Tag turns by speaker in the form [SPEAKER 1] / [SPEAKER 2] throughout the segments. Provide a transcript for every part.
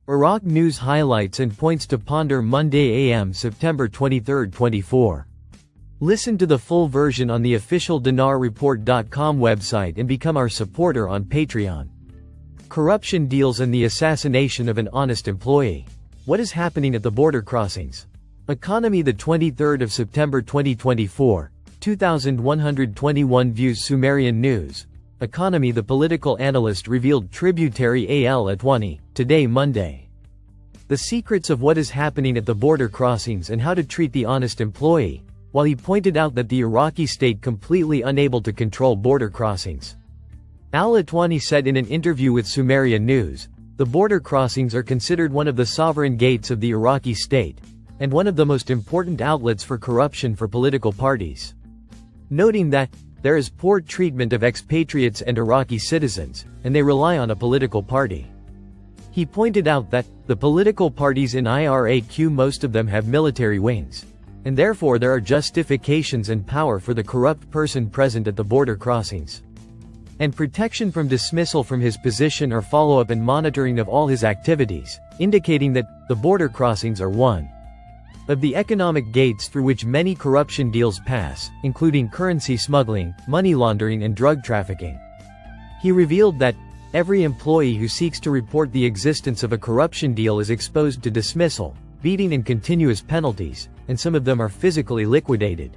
[SPEAKER 1] Iraq News highlights and points to ponder Monday AM September 23, 24. Listen to the full version on the official dinarreport.com website and become our supporter on Patreon. Corruption deals and the assassination of an honest employee. What is happening at the border crossings? Economy, the 23rd of September 2024, 2121 views. Sumerian News. Economy, the political analyst revealed tributary al-20, today Monday. The secrets of what is happening at the border crossings and how to treat the honest employee, while he pointed out that the Iraqi state completely unable to control border crossings. Al-20 said in an interview with Sumerian News, the border crossings are considered one of the sovereign gates of the Iraqi state, and one of the most important outlets for corruption for political parties. Noting that, there is poor treatment of expatriates and Iraqi citizens, and they rely on a political party. He pointed out that, the political parties in Iraq, most of them have military wings, and therefore there are justifications and power for the corrupt person present at the border crossings, and protection from dismissal from his position or follow-up and monitoring of all his activities, indicating that, the border crossings are one of the economic gates through which many corruption deals pass, including currency smuggling, money laundering and drug trafficking. He revealed that, every employee who seeks to report the existence of a corruption deal is exposed to dismissal, beating and continuous penalties, and some of them are physically liquidated.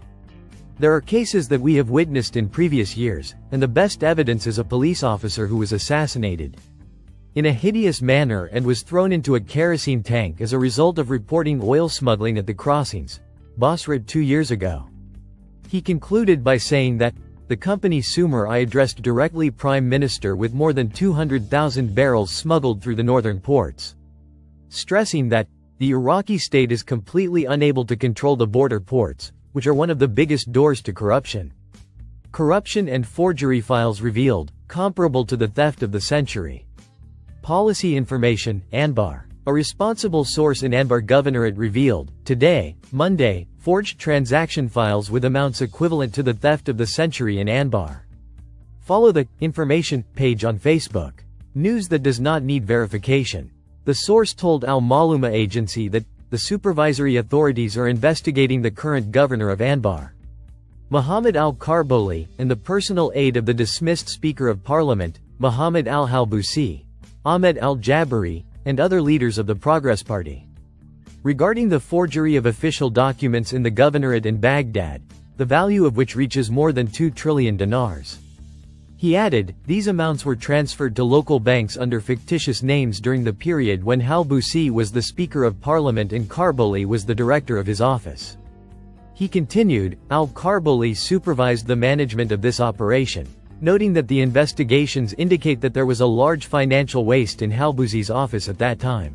[SPEAKER 1] There are cases that we have witnessed in previous years, and the best evidence is a police officer who was assassinated in a hideous manner and was thrown into a kerosene tank as a result of reporting oil smuggling at the crossings, Basra 2 years ago. He concluded by saying that, the company Sumer I addressed directly Prime Minister with more than 200,000 barrels smuggled through the northern ports, stressing that, the Iraqi state is completely unable to control the border ports, which are one of the biggest doors to corruption. Corruption and forgery files revealed, comparable to the theft of the century. Policy information, Anbar. A responsible source in Anbar Governorate revealed, today, Monday, forged transaction files with amounts equivalent to the theft of the century in Anbar. Follow the information page on Facebook. News that does not need verification. The source told Al-Maluma agency that, the supervisory authorities are investigating the current governor of Anbar, Muhammad al-Karboli, and the personal aide of the dismissed Speaker of Parliament, Muhammad al-Halbusi, Ahmed al-Jabari, and other leaders of the Progress Party. Regarding the forgery of official documents in the governorate in Baghdad, the value of which reaches more than 2 trillion dinars. He added, these amounts were transferred to local banks under fictitious names during the period when Halbusi was the Speaker of Parliament and Karboli was the director of his office. He continued, al-Karboli supervised the management of this operation, noting that the investigations indicate that there was a large financial waste in Halbusi's office at that time.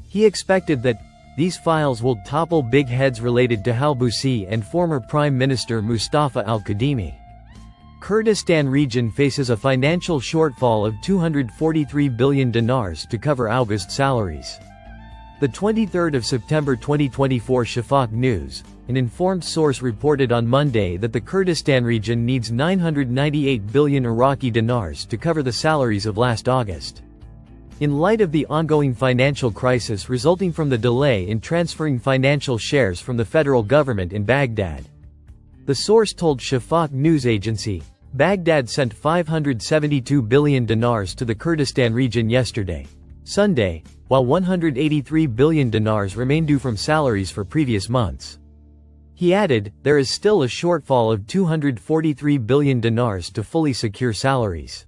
[SPEAKER 1] He expected that, these files will topple big heads related to Halbusi and former Prime Minister Mustafa al-Kadhimi. Kurdistan region faces a financial shortfall of 243 billion dinars to cover August salaries. The 23rd of September 2024 Shafaq News, an informed source reported on Monday that the Kurdistan region needs 998 billion Iraqi dinars to cover the salaries of last August. In light of the ongoing financial crisis resulting from the delay in transferring financial shares from the federal government in Baghdad. The source told Shafaq News Agency, Baghdad sent 572 billion dinars to the Kurdistan region yesterday, Sunday, while 183 billion dinars remain due from salaries for previous months. He added, there is still a shortfall of 243 billion dinars to fully secure salaries.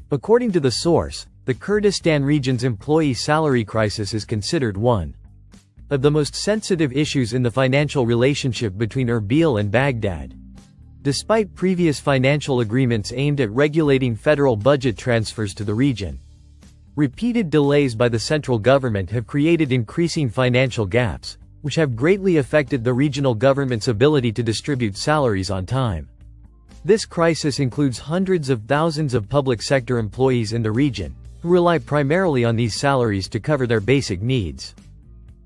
[SPEAKER 1] According to the source, the Kurdistan region's employee salary crisis is considered one of the most sensitive issues in the financial relationship between Erbil and Baghdad. Despite previous financial agreements aimed at regulating federal budget transfers to the region, repeated delays by the central government have created increasing financial gaps, which have greatly affected the regional government's ability to distribute salaries on time. This crisis includes hundreds of thousands of public sector employees in the region, who rely primarily on these salaries to cover their basic needs.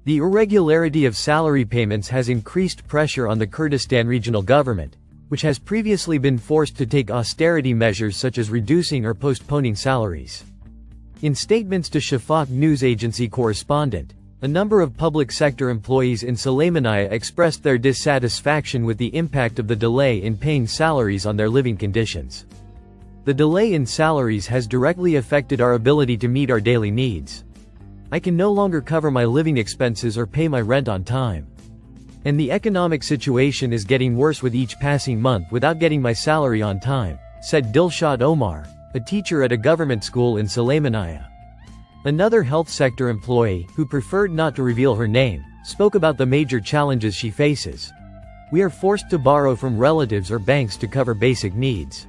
[SPEAKER 1] The irregularity of salary payments has increased pressure on the Kurdistan regional government, which has previously been forced to take austerity measures such as reducing or postponing salaries. In statements to Shafaq news agency correspondent, a number of public sector employees in Sulaymaniyah expressed their dissatisfaction with the impact of the delay in paying salaries on their living conditions. The delay in salaries has directly affected our ability to meet our daily needs. I can no longer cover my living expenses or pay my rent on time. And the economic situation is getting worse with each passing month without getting my salary on time, said Dilshad Omar, a teacher at a government school in Sulaymaniyah. Another health sector employee, who preferred not to reveal her name, spoke about the major challenges she faces. We are forced to borrow from relatives or banks to cover basic needs.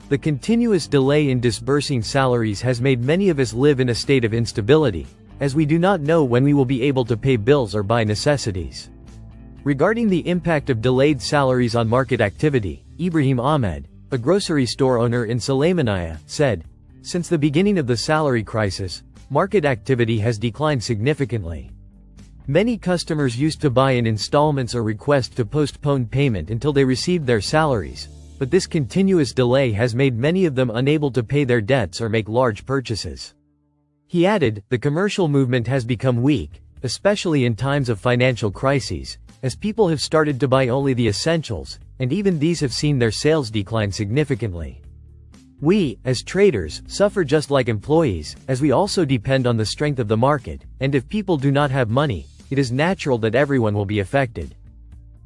[SPEAKER 1] The continuous delay in disbursing salaries has made many of us live in a state of instability, as we do not know when we will be able to pay bills or buy necessities. Regarding the impact of delayed salaries on market activity, Ibrahim Ahmed, a grocery store owner in Sulaymaniyah, said, "Since the beginning of the salary crisis, market activity has declined significantly. Many customers used to buy in installments or request to postpone payment until they received their salaries, but this continuous delay has made many of them unable to pay their debts or make large purchases." He added, "The commercial movement has become weak, especially in times of financial crises, as people have started to buy only the essentials, and even these have seen their sales decline significantly. We, as traders, suffer just like employees, as we also depend on the strength of the market, and if people do not have money, it is natural that everyone will be affected."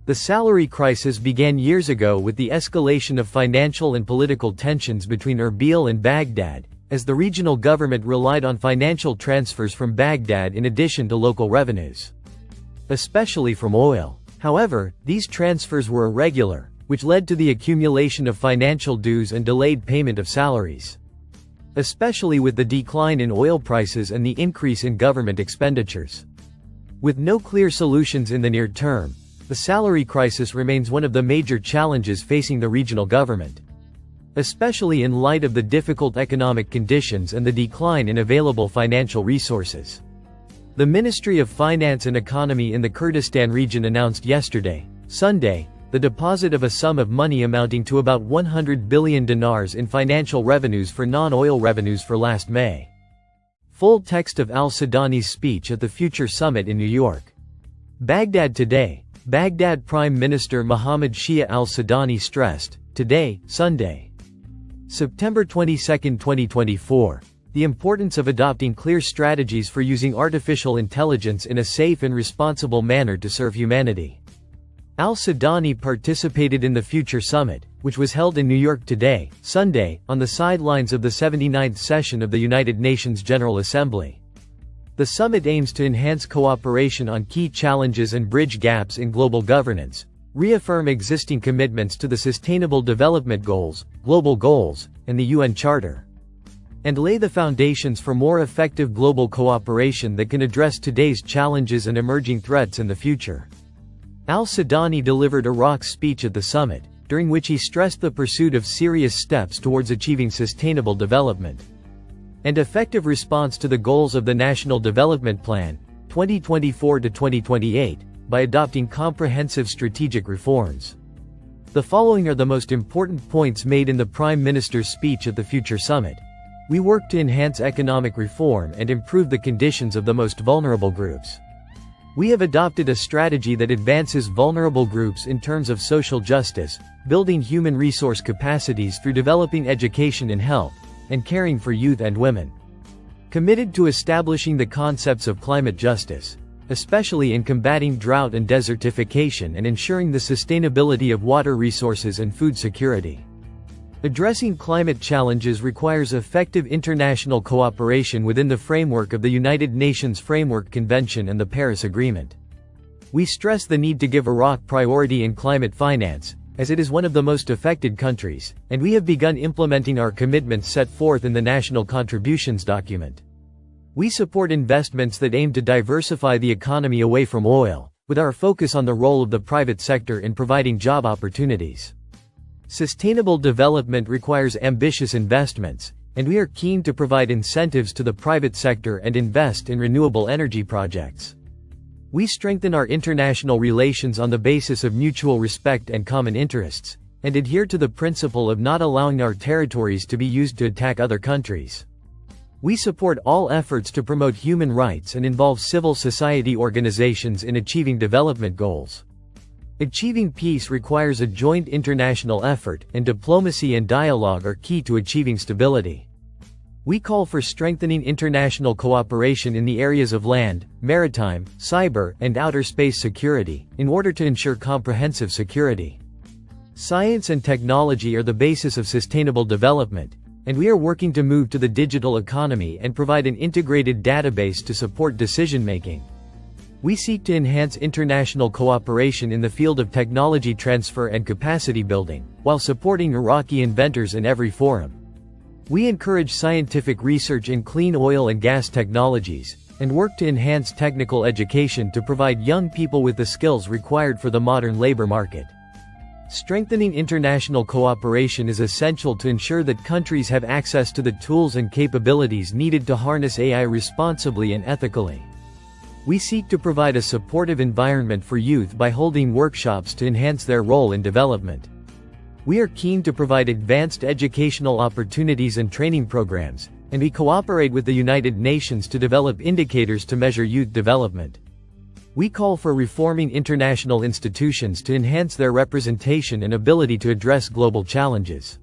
[SPEAKER 1] The salary crisis began years ago with the escalation of financial and political tensions between Erbil and Baghdad, as the regional government relied on financial transfers from Baghdad in addition to local revenues, especially from oil. However, these transfers were irregular, which led to the accumulation of financial dues and delayed payment of salaries, especially with the decline in oil prices and the increase in government expenditures. With no clear solutions in the near term, the salary crisis remains one of the major challenges facing the regional government, especially in light of the difficult economic conditions and the decline in available financial resources. The Ministry of Finance and Economy in the Kurdistan region announced yesterday, Sunday, the deposit of a sum of money amounting to about 100 billion dinars in financial revenues for non-oil revenues for last May. Full text of al-Sudani's speech at the Future Summit in New York. Baghdad today. Baghdad Prime Minister Mohammed Shia al-Sudani stressed, today, Sunday, September 22, 2024, the importance of adopting clear strategies for using artificial intelligence in a safe and responsible manner to serve humanity. Al-Sudani participated in the Future Summit, which was held in New York today, Sunday, on the sidelines of the 79th session of the United Nations General Assembly. The summit aims to enhance cooperation on key challenges and bridge gaps in global governance, reaffirm existing commitments to the Sustainable Development Goals, Global Goals, and the UN Charter, and lay the foundations for more effective global cooperation that can address today's challenges and emerging threats in the future. Al-Sudani delivered a rock speech at the summit, during which he stressed the pursuit of serious steps towards achieving sustainable development and effective response to the goals of the National Development Plan, 2024 to 2028, by adopting comprehensive strategic reforms. The following are the most important points made in the Prime Minister's speech at the Future Summit. We work to enhance economic reform and improve the conditions of the most vulnerable groups. We have adopted a strategy that advances vulnerable groups in terms of social justice, building human resource capacities through developing education and health, and caring for youth and women. Committed to establishing the concepts of climate justice, especially in combating drought and desertification and ensuring the sustainability of water resources and food security. Addressing climate challenges requires effective international cooperation within the framework of the United Nations Framework Convention and the Paris Agreement. We stress the need to give Iraq priority in climate finance, as it is one of the most affected countries, and we have begun implementing our commitments set forth in the National Contributions document. We support investments that aim to diversify the economy away from oil, with our focus on the role of the private sector in providing job opportunities. Sustainable development requires ambitious investments, and we are keen to provide incentives to the private sector and invest in renewable energy projects. We strengthen our international relations on the basis of mutual respect and common interests, and adhere to the principle of not allowing our territories to be used to attack other countries. We support all efforts to promote human rights and involve civil society organizations in achieving development goals. Achieving peace requires a joint international effort, and diplomacy and dialogue are key to achieving stability. We call for strengthening international cooperation in the areas of land, maritime, cyber, and outer space security, in order to ensure comprehensive security. Science and technology are the basis of sustainable development, and we are working to move to the digital economy and provide an integrated database to support decision-making. We seek to enhance international cooperation in the field of technology transfer and capacity building, while supporting Iraqi inventors in every forum. We encourage scientific research in clean oil and gas technologies, and work to enhance technical education to provide young people with the skills required for the modern labor market. Strengthening international cooperation is essential to ensure that countries have access to the tools and capabilities needed to harness AI responsibly and ethically. We seek to provide a supportive environment for youth by holding workshops to enhance their role in development. We are keen to provide advanced educational opportunities and training programs, and we cooperate with the United Nations to develop indicators to measure youth development. We call for reforming international institutions to enhance their representation and ability to address global challenges.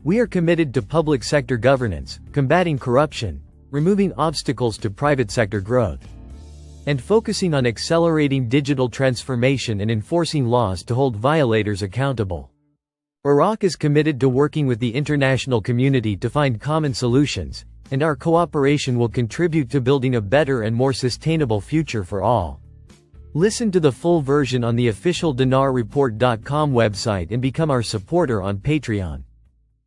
[SPEAKER 1] We are committed to public sector governance, combating corruption, removing obstacles to private sector growth, and focusing on accelerating digital transformation and enforcing laws to hold violators accountable. Iraq is committed to working with the international community to find common solutions, and our cooperation will contribute to building a better and more sustainable future for all. Listen to the full version on the official dinarreport.com website and become our supporter on Patreon.